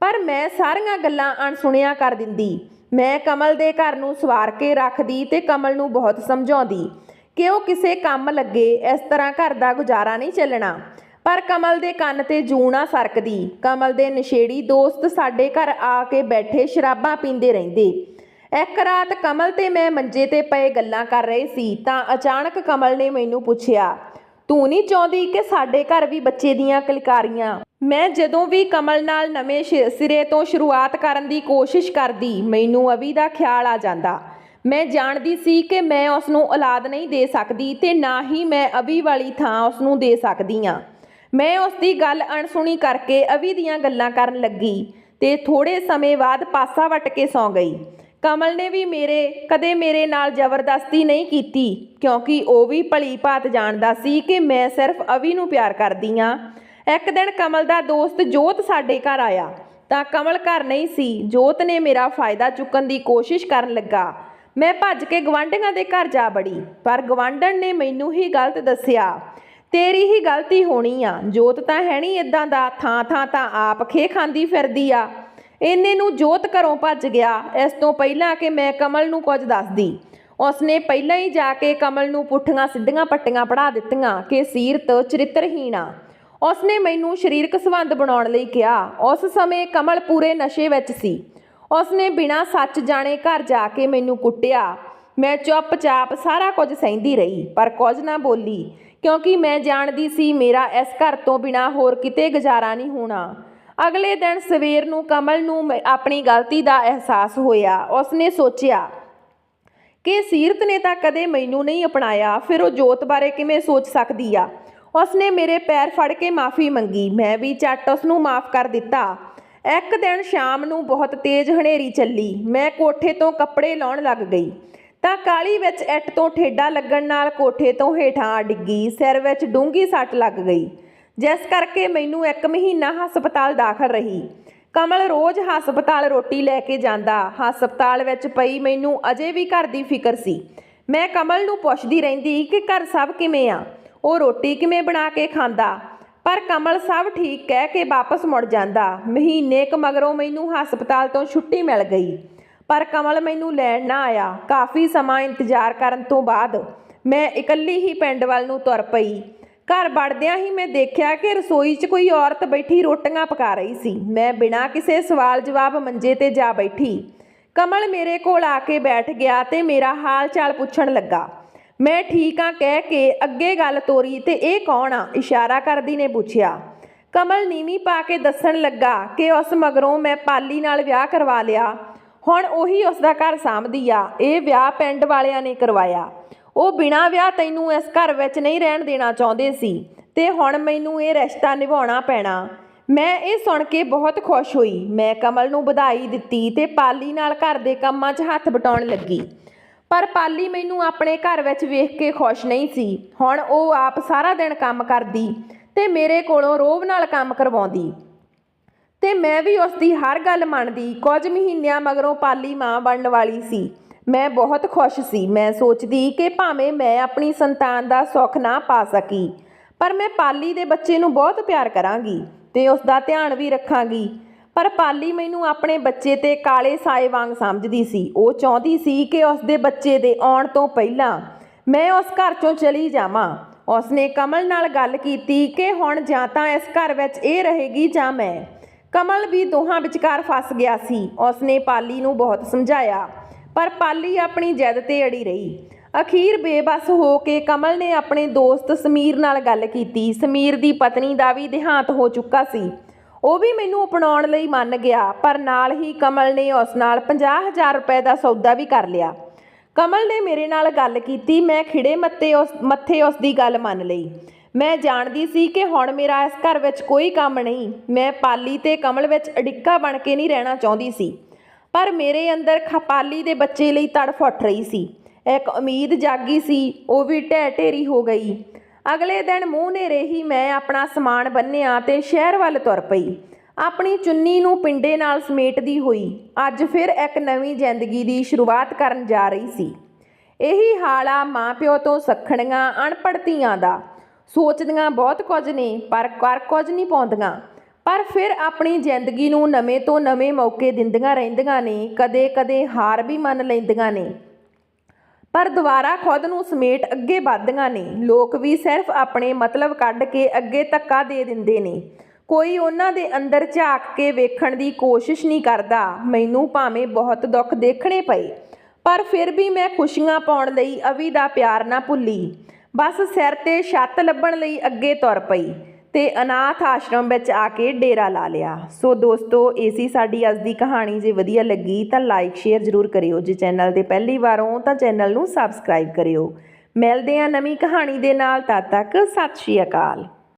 ਪਰ ਮੈਂ ਸਾਰੀਆਂ ਗੱਲਾਂ ਅਣਸੁਣਿਆ ਕਰ ਦਿੰਦੀ। ਮੈਂ ਕਮਲ ਦੇ ਘਰ ਨੂੰ ਸਵਾਰ ਕੇ ਰੱਖਦੀ ਤੇ ਕਮਲ ਨੂੰ ਬਹੁਤ ਸਮਝਾਉਂਦੀ ਕਿ ਉਹ ਕਿਸੇ ਕੰਮ ਲੱਗੇ। ਇਸ ਤਰ੍ਹਾਂ ਘਰ ਦਾ ਗੁਜ਼ਾਰਾ ਨਹੀਂ ਚੱਲਣਾ। ਪਰ ਕਮਲ ਦੇ ਕੰਨ ਤੇ ਜੂੰ ਨਾ ਸਰਕਦੀ। ਕਮਲ ਦੇ ਨਸ਼ੇੜੀ ਦੋਸਤ ਸਾਡੇ ਘਰ ਆ ਕੇ ਬੈਠੇ ਸ਼ਰਾਬਾਂ ਪੀਂਦੇ ਰਹਿੰਦੇ। ਇੱਕ ਰਾਤ ਕਮਲ ਤੇ ਮੈਂ ਮੰਜੇ ਤੇ ਪਏ ਗੱਲਾਂ ਕਰ ਰਹੇ ਸੀ ਤਾਂ ਅਚਾਨਕ ਕਮਲ ਨੇ ਮੈਨੂੰ ਪੁੱਛਿਆ, ਤੂੰ ਨਹੀਂ ਚਾਹੁੰਦੀ ਕਿ ਸਾਡੇ ਘਰ ਵੀ ਬੱਚੇ ਦੀਆਂ ਕਿਲਕਾਰੀਆਂ? ਮੈਂ ਜਦੋਂ ਵੀ ਕਮਲ ਨਾਲ ਨਵੇਂ ਸਿਰੇ ਤੋਂ ਸ਼ੁਰੂਆਤ ਕਰਨ ਦੀ ਕੋਸ਼ਿਸ਼ ਕਰਦੀ, ਮੈਨੂੰ ਅਵੀ ਦਾ ਖਿਆਲ ਆ ਜਾਂਦਾ। ਮੈਂ ਜਾਣਦੀ ਸੀ ਕਿ ਮੈਂ ਉਸ ਨੂੰ ਔਲਾਦ ਨਹੀਂ ਦੇ ਸਕਦੀ ਤੇ ਨਾ ਹੀ ਮੈਂ ਅਵੀ ਵਾਲੀ ਥਾਂ ਉਸ ਨੂੰ ਦੇ ਸਕਦੀ ਹਾਂ। ਮੈਂ ਉਸ ਦੀ ਗੱਲ ਅਣਸੁਣੀ ਕਰਕੇ ਅਵੀ ਦੀਆਂ ਗੱਲਾਂ ਕਰਨ ਲੱਗੀ ਤੇ ਥੋੜੇ ਸਮੇਂ ਬਾਅਦ ਪਾਸਾ ਵੱਟ ਕੇ ਸੌਂ ਗਈ। ਕਮਲ ਨੇ ਵੀ ਕਦੇ ਮੇਰੇ ਨਾਲ ਜ਼ਬਰਦਸਤੀ ਨਹੀਂ ਕੀਤੀ, ਕਿਉਂਕਿ ਉਹ ਵੀ ਭਲੀ ਭਾਤ ਜਾਣਦਾ ਸੀ ਕਿ ਮੈਂ ਸਿਰਫ ਅਵੀ ਨੂੰ ਪਿਆਰ ਕਰਦੀ ਹਾਂ। ਇੱਕ ਦਿਨ ਕਮਲ ਦਾ ਦੋਸਤ ਜੋਤ ਸਾਡੇ ਘਰ ਆਇਆ ਤਾਂ ਕਮਲ ਘਰ ਨਹੀਂ ਸੀ। ਜੋਤ ਨੇ ਮੇਰਾ ਫਾਇਦਾ ਚੁੱਕਣ ਦੀ ਕੋਸ਼ਿਸ਼ ਕਰਨ ਲੱਗਾ। ਮੈਂ ਭੱਜ ਕੇ ਗਵਾਂਢੀਆਂ ਦੇ ਘਰ ਜਾ ਵੜੀ, ਪਰ ਗਵਾਂਢਣ ਨੇ ਮੈਨੂੰ ਹੀ ਗਲਤ ਦੱਸਿਆ। ਤੇਰੀ ਹੀ ਗਲਤੀ ਹੋਣੀ ਆ, ਜੋਤ ਤਾਂ ਹੈ ਨਹੀਂ ਇੱਦਾਂ ਦਾ, ਥਾਂ ਥਾਂ ਤਾਂ ਆਪ ਖੇ ਖਾਂਦੀ ਫਿਰਦੀ ਆ। ਇੰਨੇ ਨੂੰ ਜੋਤ ਘਰੋਂ ਭੱਜ ਗਿਆ। ਇਸ ਤੋਂ ਪਹਿਲਾਂ ਕਿ ਮੈਂ ਕਮਲ ਨੂੰ ਕੁਝ ਦੱਸਦੀ, ਉਸਨੇ ਪਹਿਲਾਂ ਹੀ ਜਾ ਕੇ ਕਮਲ ਨੂੰ ਪੁੱਠੀਆਂ ਸਿੱਧੀਆਂ ਪੱਟੀਆਂ ਪੜ੍ਹਾ ਦਿੱਤੀਆਂ ਕਿ ਸੀਰਤ ਚਰਿੱਤਰਹੀਣ ਆ। ਉਸਨੇ ਮੈਨੂੰ ਸਰੀਰਕ ਸੰਬੰਧ ਬਣਾਉਣ ਲਈ ਕਿਹਾ। ਉਸ ਸਮੇਂ ਕਮਲ ਪੂਰੇ ਨਸ਼ੇ ਵਿੱਚ ਸੀ। ਉਸਨੇ ਬਿਨਾਂ ਸੱਚ ਜਾਣੇ ਘਰ ਜਾ ਕੇ ਮੈਨੂੰ ਕੁੱਟਿਆ। ਮੈਂ ਚੁੱਪਚਾਪ ਸਾਰਾ ਕੁਝ ਸਹਿੰਦੀ ਰਹੀ, ਪਰ ਕੁਝ ਨਾ ਬੋਲੀ, ਕਿਉਂਕਿ ਮੈਂ ਜਾਣਦੀ ਸੀ ਮੇਰਾ ਇਸ ਘਰ ਤੋਂ ਬਿਨਾਂ ਹੋਰ ਕਿਤੇ ਗੁਜ਼ਾਰਾ ਨਹੀਂ ਹੋਣਾ। ਅਗਲੇ ਦਿਨ ਸਵੇਰ ਨੂੰ ਕਮਲ ਨੂੰ ਆਪਣੀ ਗਲਤੀ ਦਾ ਅਹਿਸਾਸ ਹੋਇਆ। ਉਸਨੇ ਸੋਚਿਆ ਕਿ ਸੀਰਤ ਨੇ ਤਾਂ ਕਦੇ ਮੈਨੂੰ ਨਹੀਂ ਅਪਣਾਇਆ, ਫਿਰ ਉਹ ਜੋਤ ਬਾਰੇ ਕਿਵੇਂ ਸੋਚ ਸਕਦੀ ਆ। ਉਸਨੇ ਮੇਰੇ ਪੈਰ ਫੜ ਕੇ ਮਾफ़ੀ ਮੰਗੀ। ਮੈਂ ਵੀ ਝੱਟ ਉਸਨੂੰ ਮਾफ़ ਕਰ ਦਿੱਤਾ। ਇੱਕ ਦਿਨ ਸ਼ਾਮ ਨੂੰ ਬਹੁਤ ਤੇਜ਼ ਹਨੇਰੀ ਚੱਲੀ। ਮੈਂ ਕੋਠੇ ਤੋਂ ਕੱਪੜੇ ਲਾਉਣ ਲੱਗ ਗਈ ਤਾਂ ਕਾਹਲੀ ਵਿੱਚ ਇੱਟ ਤੋਂ ਠੇਡਾ ਲੱਗਣ ਨਾਲ ਕੋਠੇ ਤੋਂ ਹੇਠਾਂ ਆ ਡਿੱਗੀ। ਸਿਰ ਵਿੱਚ ਡੂੰਘੀ ਸੱਟ ਲੱਗ ਗਈ, ਜਿਸ ਕਰਕੇ ਮੈਨੂੰ 1 ਮਹੀਨਾ ਹਸਪਤਾਲ ਦਾਖਲ ਰਹੀ। ਕਮਲ ਰੋਜ਼ ਹਸਪਤਾਲ ਰੋਟੀ ਲੈ ਕੇ ਜਾਂਦਾ। ਹਸਪਤਾਲ ਵਿੱਚ ਪਈ ਮੈਨੂੰ ਅਜੇ ਵੀ ਘਰ ਦੀ ਫਿਕਰ ਸੀ। ਮੈਂ ਕਮਲ ਨੂੰ ਪੁੱਛਦੀ ਰਹਿੰਦੀ ਕਿ ਘਰ ਸਭ ਕਿਵੇਂ ਆ, ਉਹ ਰੋਟੀ ਕਿਵੇਂ ਬਣਾ ਕੇ ਖਾਂਦਾ, ਪਰ ਕਮਲ ਸਭ ਠੀਕ ਕਹਿ ਕੇ ਵਾਪਸ ਮੁੜ ਜਾਂਦਾ। ਮਹੀਨੇ ਕੁ ਮਗਰੋਂ ਮੈਨੂੰ ਹਸਪਤਾਲ ਤੋਂ ਛੁੱਟੀ ਮਿਲ ਗਈ, ਪਰ ਕਮਲ ਮੈਨੂੰ ਲੈਣ ਨਾ ਆਇਆ। ਕਾਫੀ ਸਮਾਂ ਇੰਤਜ਼ਾਰ ਕਰਨ ਤੋਂ ਬਾਅਦ ਮੈਂ ਇਕੱਲੀ ਹੀ ਪਿੰਡ ਵੱਲ ਨੂੰ ਤੁਰ ਪਈ। ਘਰ ਵੜਦਿਆਂ ਹੀ ਮੈਂ ਦੇਖਿਆ ਕਿ ਰਸੋਈ 'ਚ ਕੋਈ ਔਰਤ ਬੈਠੀ ਰੋਟੀਆਂ ਪਕਾ ਰਹੀ ਸੀ। ਮੈਂ ਬਿਨਾਂ ਕਿਸੇ ਸਵਾਲ ਜਵਾਬ ਮੰਜੇ 'ਤੇ ਜਾ ਬੈਠੀ। ਕਮਲ ਮੇਰੇ ਕੋਲ ਆ ਕੇ ਬੈਠ ਗਿਆ ਤੇ ਮੇਰਾ ਹਾਲ ਚਾਲ ਪੁੱਛਣ ਲੱਗਾ। ਮੈਂ ਠੀਕ ਆ ਕਹਿ ਕੇ ਅੱਗੇ ਗੱਲ ਤੋਰੀ ਤੇ ਇਹ ਕੌਣ ਆ, ਇਸ਼ਾਰਾ ਕਰਦੀ ਨੇ ਪੁੱਛਿਆ। ਕਮਲ ਨੀਵੀਂ ਪਾ ਕੇ ਦੱਸਣ ਲੱਗਾ ਕਿ ਉਸ ਮਗਰੋਂ ਮੈਂ ਪਾਲੀ ਨਾਲ ਵਿਆਹ ਕਰਵਾ ਲਿਆ। ਹੁਣ ਉਹੀ ਉਸਦਾ ਘਰ ਸਾਂਭਦੀ ਆ। ਇਹ ਵਿਆਹ ਪਿੰਡ ਵਾਲਿਆਂ ਨੇ ਕਰਵਾਇਆ। ਉਹ ਬਿਨਾਂ ਵਿਆਹ ਤੈਨੂੰ ਇਸ ਘਰ ਵਿੱਚ ਨਹੀਂ ਰਹਿਣ ਦੇਣਾ ਚਾਹੁੰਦੇ ਸੀ ਤੇ ਹੁਣ ਮੈਨੂੰ ਇਹ ਰਿਸ਼ਤਾ ਨਿਭਾਉਣਾ ਪੈਣਾ। ਮੈਂ ਇਹ ਸੁਣ ਕੇ ਬਹੁਤ ਖੁਸ਼ ਹੋਈ। ਮੈਂ ਕਮਲ ਨੂੰ ਵਧਾਈ ਦਿੱਤੀ ਤੇ ਪਾਲੀ ਨਾਲ ਘਰ ਦੇ ਕੰਮਾਂ 'ਚ ਹੱਥ ਵਟਾਉਣ ਲੱਗੀ, ਪਰ ਪਾਲੀ ਮੈਨੂੰ ਆਪਣੇ ਘਰ ਵਿੱਚ ਵੇਖ ਕੇ ਖੁਸ਼ ਨਹੀਂ ਸੀ। ਹੁਣ ਉਹ ਆਪ ਸਾਰਾ ਦਿਨ ਕੰਮ ਕਰਦੀ ਤੇ ਮੇਰੇ ਕੋਲੋਂ ਰੋਹਬ ਨਾਲ ਕੰਮ ਕਰਵਾਉਂਦੀ ਤੇ ਮੈਂ ਵੀ ਉਸਦੀ ਹਰ ਗੱਲ ਮੰਨਦੀ। ਕੁਝ ਮਹੀਨਿਆਂ ਮਗਰੋਂ ਪਾਲੀ ਮਾਂ ਬਣਨ ਵਾਲੀ ਸੀ। ਮੈਂ ਬਹੁਤ ਖੁਸ਼ ਸੀ। ਮੈਂ ਸੋਚਦੀ ਕਿ ਭਾਵੇਂ ਮੈਂ ਆਪਣੀ ਸੰਤਾਨ ਦਾ ਸੁੱਖ ਨਾ ਪਾ ਸਕੀ, ਪਰ ਮੈਂ ਪਾਲੀ ਦੇ ਬੱਚੇ ਨੂੰ ਬਹੁਤ ਪਿਆਰ ਕਰਾਂਗੀ ਤੇ ਉਸ ਦਾ ਧਿਆਨ ਵੀ ਰੱਖਾਂਗੀ। ਪਰ ਪਾਲੀ ਮੈਨੂੰ ਆਪਣੇ ਬੱਚੇ ਤੇ ਕਾਲੇ ਸਾਏ ਵਾਂਗ ਸਮਝਦੀ ਸੀ। ਉਹ ਚਾਹੁੰਦੀ ਸੀ ਕਿ ਉਸ ਦੇ ਬੱਚੇ ਦੇ ਆਉਣ ਤੋਂ ਪਹਿਲਾਂ ਮੈਂ ਉਸ ਘਰ 'ਚੋਂ ਚਲੀ ਜਾਵਾਂ। ਉਸਨੇ ਕਮਲ ਨਾਲ ਗੱਲ ਕੀਤੀ ਕਿ ਹੁਣ ਜਾਂ ਤਾਂ ਇਸ ਘਰ ਵਿੱਚ ਇਹ ਰਹੇਗੀ ਜਾਂ ਮੈਂ। ਕਮਲ ਵੀ ਦੋਹਾਂ ਵਿਚਕਾਰ ਫਸ ਗਿਆ ਸੀ। ਉਸਨੇ ਪਾਲੀ ਨੂੰ ਬਹੁਤ ਸਮਝਾਇਆ, ਪਰ ਪਾਲੀ ਆਪਣੀ ਜਿੱਦ 'ਤੇ ਅੜੀ ਰਹੀ। ਅਖੀਰ ਬੇਬਸ ਹੋ ਕੇ ਕਮਲ ਨੇ ਆਪਣੇ ਦੋਸਤ ਸਮੀਰ ਨਾਲ ਗੱਲ ਕੀਤੀ। ਸਮੀਰ ਦੀ ਪਤਨੀ ਦਾ ਵੀ ਦੇਹਾਂਤ ਹੋ ਚੁੱਕਾ ਸੀ। ਉਹ ਵੀ ਮੈਨੂੰ ਅਪਣਾਉਣ ਲਈ ਮੰਨ ਗਿਆ, ਪਰ ਨਾਲ ਹੀ ਕਮਲ ਨੇ ਉਸ ਨਾਲ 50,000 ਰੁਪਏ ਦਾ ਸੌਦਾ ਵੀ ਕਰ ਲਿਆ। ਕਮਲ ਨੇ ਮੇਰੇ ਨਾਲ ਗੱਲ ਕੀਤੀ। ਮੈਂ ਖਿੜੇ ਮੱਥੇ ਉਸ ਦੀ ਗੱਲ ਮੰਨ ਲਈ। ਮੈਂ ਜਾਣਦੀ ਸੀ ਕਿ ਹੁਣ ਮੇਰਾ ਇਸ ਘਰ ਵਿੱਚ ਕੋਈ ਕੰਮ ਨਹੀਂ। ਮੈਂ ਪਾਲੀ ਤੇ ਕਮਲ ਵਿੱਚ ਅੜਿੱਕਾ ਬਣ ਕੇ ਨਹੀਂ ਰਹਿਣਾ ਚਾਹੁੰਦੀ ਸੀ, ਪਰ ਮੇਰੇ ਅੰਦਰ ਪਾਲੀ ਦੇ ਬੱਚੇ ਲਈ ਤੜਫ ਉੱਠ ਰਹੀ ਸੀ। ਇੱਕ ਉਮੀਦ ਜਾਗੀ ਸੀ, ਉਹ ਵੀ ਢਹਿ ਢੇਰੀ ਹੋ ਗਈ। ਅਗਲੇ ਦਿਨ ਮੂੰਹ ਨੇਰੇ ਹੀ ਮੈਂ ਆਪਣਾ ਸਮਾਨ ਬੰਨ੍ਹਿਆ ਤੇ ਸ਼ਹਿਰ ਵੱਲ ਤੁਰ ਪਈ, ਆਪਣੀ ਚੁੰਨੀ ਨੂੰ ਪਿੰਡੇ ਨਾਲ ਸਮੇਟਦੀ ਹੋਈ। ਅੱਜ ਫਿਰ ਇੱਕ ਨਵੀਂ ਜ਼ਿੰਦਗੀ ਦੀ ਸ਼ੁਰੂਆਤ ਕਰਨ ਜਾ ਰਹੀ ਸੀ। ਇਹੀ ਹਾਲ ਆ ਮਾਂ ਪਿਓ ਤੋਂ ਸੱਖਣੀਆਂ ਅਨਪੜ੍ਹ ਧੀਆਂ ਦਾ। ਸੋਚਦੀਆਂ ਬਹੁਤ ਕੁਝ ਨੇ, ਪਰ ਕਰ ਕੁਝ ਨਹੀਂ ਪਾਉਂਦੀਆਂ, ਪਰ ਫਿਰ ਆਪਣੀ ਜ਼ਿੰਦਗੀ ਨੂੰ ਨਵੇਂ ਤੋਂ ਨਵੇਂ ਮੌਕੇ ਦਿੰਦੀਆਂ ਰਹਿੰਦੀਆਂ ਨੇ। ਕਦੇ ਕਦੇ ਹਾਰ ਵੀ ਮੰਨ ਲੈਂਦੀਆਂ ਨੇ, ਪਰ ਦੁਬਾਰਾ ਖੁਦ ਨੂੰ ਸਮੇਟ ਅੱਗੇ ਵੱਧਦੀਆਂ ਨੇ। ਲੋਕ ਵੀ ਸਿਰਫ ਆਪਣੇ ਮਤਲਬ ਕੱਢ ਕੇ ਅੱਗੇ ਧੱਕਾ ਦੇ ਦਿੰਦੇ ਨੇ। ਕੋਈ ਉਹਨਾਂ ਦੇ ਅੰਦਰ ਝਾਕ ਕੇ ਵੇਖਣ ਦੀ ਕੋਸ਼ਿਸ਼ ਨਹੀਂ ਕਰਦਾ। ਮੈਨੂੰ ਭਾਵੇਂ ਬਹੁਤ ਦੁੱਖ ਦੇਖਣੇ ਪਏ, ਪਰ ਫਿਰ ਵੀ ਮੈਂ ਖੁਸ਼ੀਆਂ ਪਾਉਣ ਲਈ ਅਵੀ ਦਾ ਪਿਆਰ ਨਾ ਭੁੱਲੀ। ਬਸ ਸਿਰ 'ਤੇ ਛੱਤ ਲੱਭਣ ਲਈ ਅੱਗੇ ਤੁਰ ਪਈ ਤੇ ਅਨਾਥ ਆਸ਼ਰਮ ਵਿੱਚ ਆ ਕੇ ਡੇਰਾ ਲਾ ਲਿਆ। ਸੋ ਦੋਸਤੋ, ਇਹ ਸੀ ਸਾਡੀ ਅੱਜ ਦੀ ਕਹਾਣੀ। ਜੇ ਵਧੀਆ ਲੱਗੀ ਤਾਂ ਲਾਈਕ ਸ਼ੇਅਰ ਜ਼ਰੂਰ ਕਰਿਓ। ਜੇ ਚੈਨਲ 'ਤੇ ਪਹਿਲੀ ਵਾਰ ਹੋ ਤਾਂ ਚੈਨਲ ਨੂੰ ਸਬਸਕ੍ਰਾਈਬ ਕਰਿਓ। ਮਿਲਦੇ ਹਾਂ ਨਵੀਂ ਕਹਾਣੀ ਦੇ ਨਾਲ। ਤਦ ਤੱਕ ਸਤਿ ਸ਼੍ਰੀ ਅਕਾਲ।